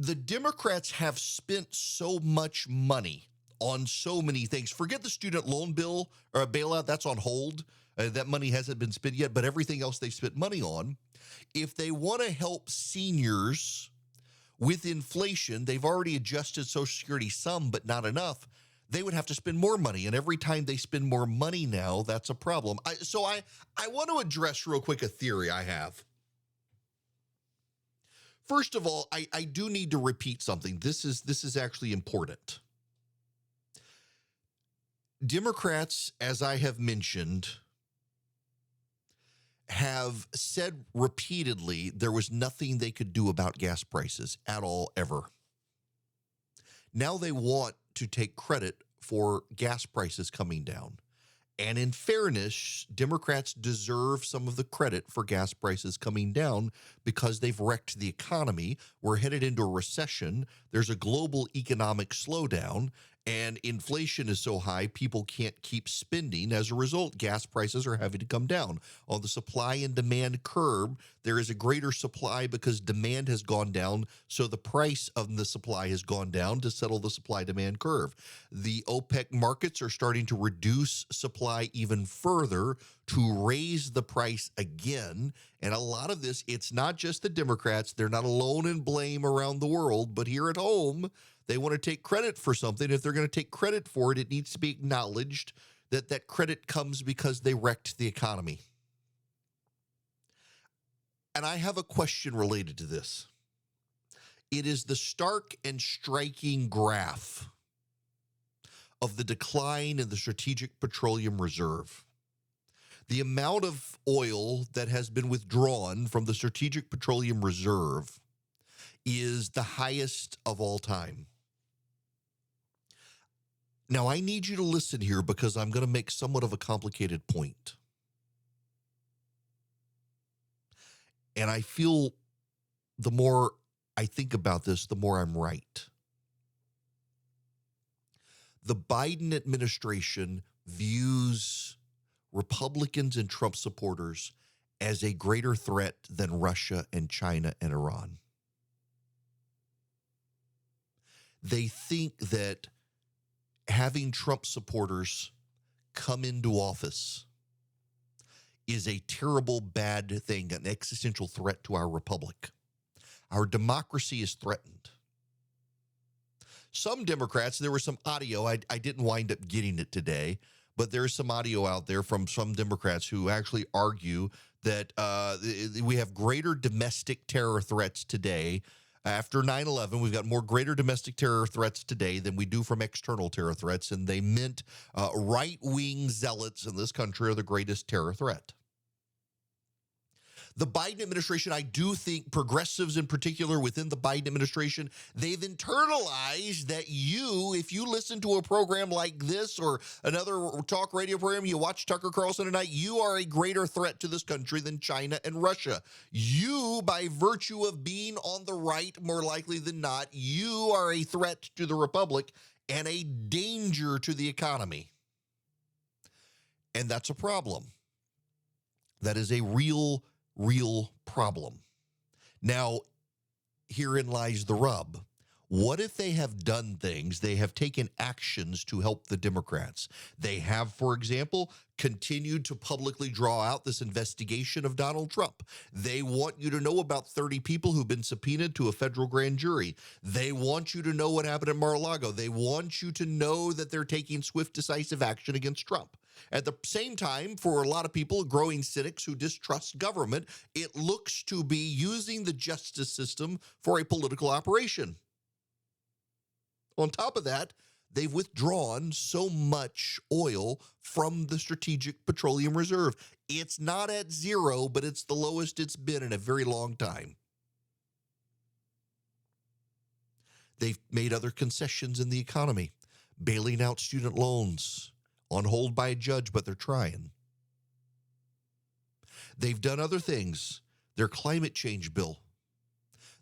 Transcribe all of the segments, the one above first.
The Democrats have spent so much money on so many things. Forget the student loan bill or a bailout, that's on hold. That money hasn't been spent yet, but everything else they spent money on. If they want to help seniors with inflation, they've already adjusted Social Security some, but not enough. They would have to spend more money. And every time they spend more money now, that's a problem. I want to address real quick a theory I have. First of all, I do need to repeat something. This is actually important. Democrats, as I have mentioned, have said repeatedly there was nothing they could do about gas prices at all, ever. Now they want to take credit for gas prices coming down. And in fairness, Democrats deserve some of the credit for gas prices coming down because they've wrecked the economy. We're headed into a recession. There's a global economic slowdown, and inflation is so high, people can't keep spending. As a result, gas prices are having to come down. On the supply and demand curve, there is a greater supply because demand has gone down, so the price of the supply has gone down to settle the supply-demand curve. The OPEC markets are starting to reduce supply even further to raise the price again. And a lot of this, it's not just the Democrats. They're not alone in blame around the world, but here at home, they want to take credit for something. If they're going to take credit for it, it needs to be acknowledged that that credit comes because they wrecked the economy. And I have a question related to this. It is the stark and striking graph of the decline in the Strategic Petroleum Reserve. The amount of oil that has been withdrawn from the Strategic Petroleum Reserve is the highest of all time. Now, I need you to listen here because I'm going to make somewhat of a complicated point. And I feel the more I think about this, the more I'm right. The Biden administration views Republicans and Trump supporters as a greater threat than Russia and China and Iran. They think that having Trump supporters come into office is a terrible, bad thing, an existential threat to our republic. Our democracy is threatened. Some Democrats, there was some audio, I didn't wind up getting it today, but there's some audio out there from some Democrats who actually argue that we have greater domestic terror threats today. After 9/11, we've got more greater domestic terror threats today than we do from external terror threats, and they meant right-wing zealots in this country are the greatest terror threat. The Biden administration, I do think progressives in particular within the Biden administration, they've internalized that if you listen to a program like this or another talk radio program, you watch Tucker Carlson tonight, you are a greater threat to this country than China and Russia. You, by virtue of being on the right, more likely than not, you are a threat to the republic and a danger to the economy. And that's a problem. That is a real problem. Now, herein lies the rub. What if they have done things, they have taken actions to help the Democrats? They have, for example, continued to publicly draw out this investigation of Donald Trump. They want you to know about 30 people who've been subpoenaed to a federal grand jury. They want you to know what happened at Mar-a-Lago. They want you to know that they're taking swift, decisive action against Trump. At the same time, for a lot of people, growing cynics who distrust government, it looks to be using the justice system for a political operation. On top of that, they've withdrawn so much oil from the Strategic Petroleum Reserve. It's not at zero, but it's the lowest it's been in a very long time. They've made other concessions in the economy, bailing out student loans, on hold by a judge, but they're trying. They've done other things. Their climate change bill,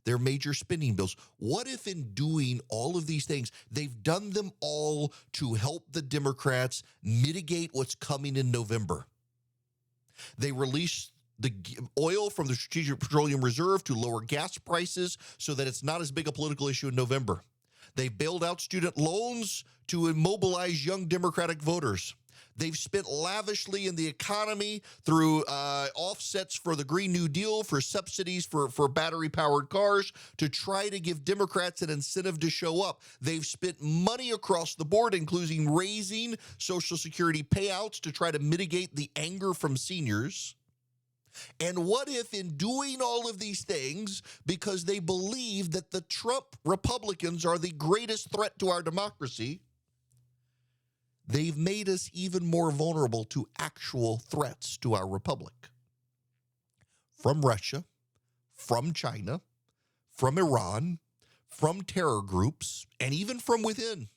their major spending bills. What if in doing all of these things, they've done them all to help the Democrats mitigate what's coming in November? They released oil from the Strategic Petroleum Reserve to lower gas prices so that it's not as big a political issue in November. They bailed out student loans to immobilize young Democratic voters. They've spent lavishly in the economy through offsets for the Green New Deal, for subsidies for battery-powered cars, to try to give Democrats an incentive to show up. They've spent money across the board, including raising Social Security payouts to try to mitigate the anger from seniors. And what if in doing all of these things, because they believe that the Trump Republicans are the greatest threat to our democracy, they've made us even more vulnerable to actual threats to our republic? From Russia, from China, from Iran, from terror groups, and even from within.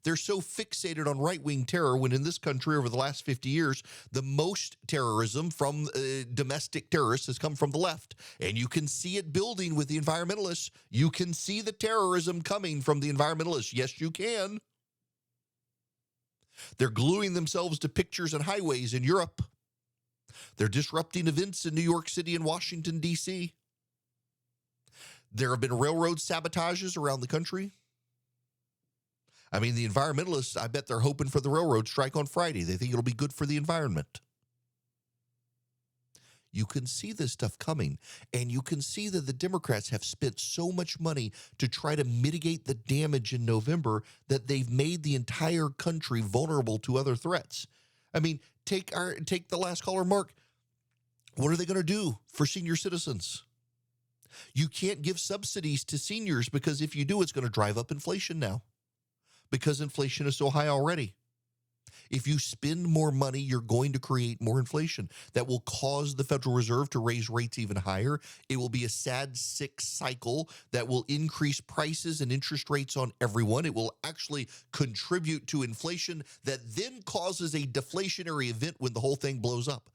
They're so fixated on right-wing terror when in this country over the last 50 years, the most terrorism from domestic terrorists has come from the left. And you can see it building with the environmentalists. You can see the terrorism coming from the environmentalists. Yes, you can. They're gluing themselves to pictures and highways in Europe. They're disrupting events in New York City and Washington, D.C. There have been railroad sabotages around the country. I mean, the environmentalists, I bet they're hoping for the railroad strike on Friday. They think it'll be good for the environment. You can see this stuff coming, and you can see that the Democrats have spent so much money to try to mitigate the damage in November that they've made the entire country vulnerable to other threats. I mean, take the last caller, Mark. What are they going to do for senior citizens? You can't give subsidies to seniors because if you do, it's going to drive up inflation now, because inflation is so high already. If you spend more money, you're going to create more inflation. That will cause the Federal Reserve to raise rates even higher. It will be a sad, sick cycle that will increase prices and interest rates on everyone. It will actually contribute to inflation that then causes a deflationary event when the whole thing blows up.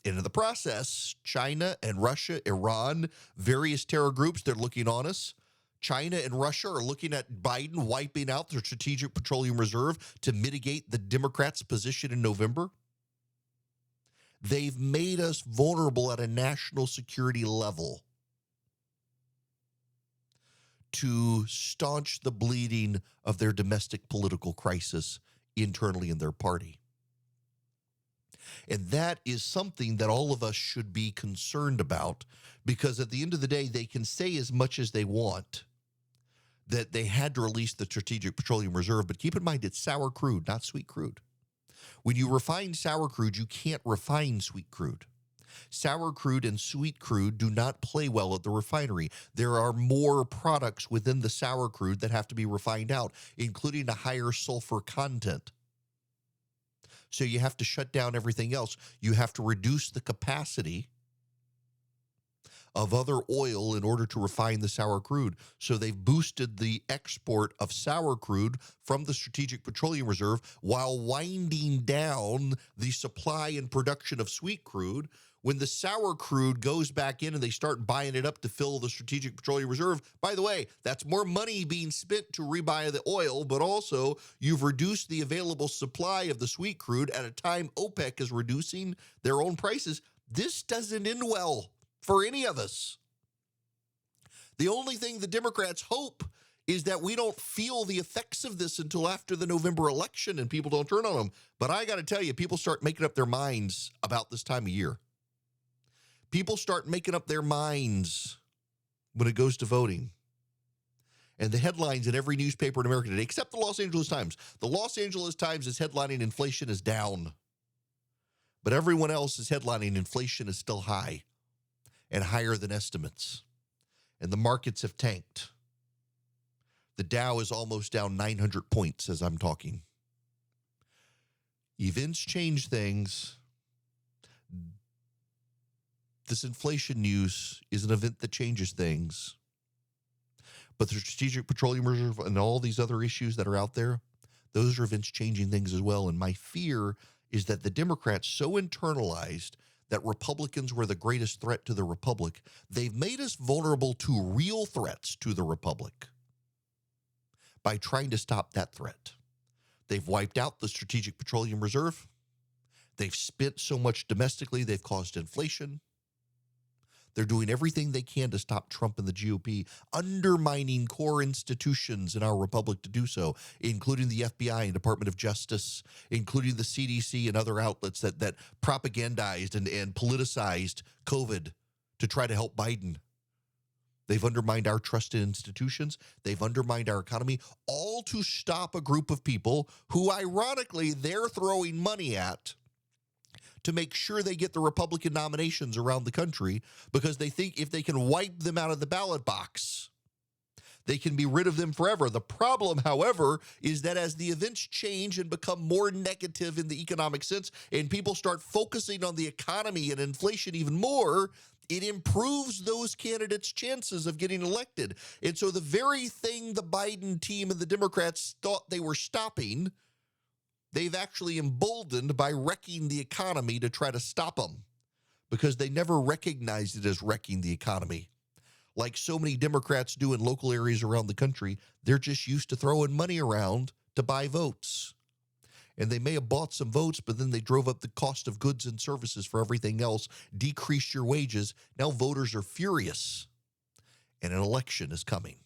And in the process, China and Russia, Iran, various terror groups, they're looking on us. China and Russia are looking at Biden wiping out their Strategic Petroleum Reserve to mitigate the Democrats' position in November. They've made us vulnerable at a national security level to staunch the bleeding of their domestic political crisis internally in their party. And that is something that all of us should be concerned about, because at the end of the day, they can say as much as they want that they had to release the Strategic Petroleum Reserve, but keep in mind it's sour crude, not sweet crude. When you refine sour crude, you can't refine sweet crude. Sour crude and sweet crude do not play well at the refinery. There are more products within the sour crude that have to be refined out, including a higher sulfur content. So you have to shut down everything else. You have to reduce the capacity of other oil in order to refine the sour crude. So they've boosted the export of sour crude from the Strategic Petroleum Reserve while winding down the supply and production of sweet crude. When the sour crude goes back in and they start buying it up to fill the Strategic Petroleum Reserve, by the way, that's more money being spent to rebuy the oil, but also you've reduced the available supply of the sweet crude at a time OPEC is reducing their own prices. This doesn't end well for any of us. The only thing the Democrats hope is that we don't feel the effects of this until after the November election and people don't turn on them. But I got to tell you, people start making up their minds about this time of year. People start making up their minds when it goes to voting. And the headlines in every newspaper in America today, except the Los Angeles Times. The Los Angeles Times is headlining inflation is down. But everyone else is headlining inflation is still high and higher than estimates. And the markets have tanked. The Dow is almost down 900 points as I'm talking. Events change things. This inflation news is an event that changes things. But the Strategic Petroleum Reserve and all these other issues that are out there, those are events changing things as well. And my fear is that the Democrats so internalized that Republicans were the greatest threat to the Republic, they've made us vulnerable to real threats to the Republic by trying to stop that threat. They've wiped out the Strategic Petroleum Reserve. They've spent so much domestically, they've caused inflation. They're doing everything they can to stop Trump and the GOP, undermining core institutions in our republic to do so, including the FBI and Department of Justice, including the CDC and other outlets that propagandized and politicized COVID to try to help Biden. They've undermined our trust in institutions. They've undermined our economy, all to stop a group of people who, ironically, they're throwing money at to make sure they get the Republican nominations around the country, because they think if they can wipe them out of the ballot box, they can be rid of them forever. The problem, however, is that as the events change and become more negative in the economic sense, and people start focusing on the economy and inflation even more, it improves those candidates' chances of getting elected. And so the very thing the Biden team and the Democrats thought they were stopping, they've actually emboldened by wrecking the economy to try to stop them, because they never recognized it as wrecking the economy. Like so many Democrats do in local areas around the country, they're just used to throwing money around to buy votes. And they may have bought some votes, but then they drove up the cost of goods and services for everything else, decreased your wages. Now voters are furious, and an election is coming.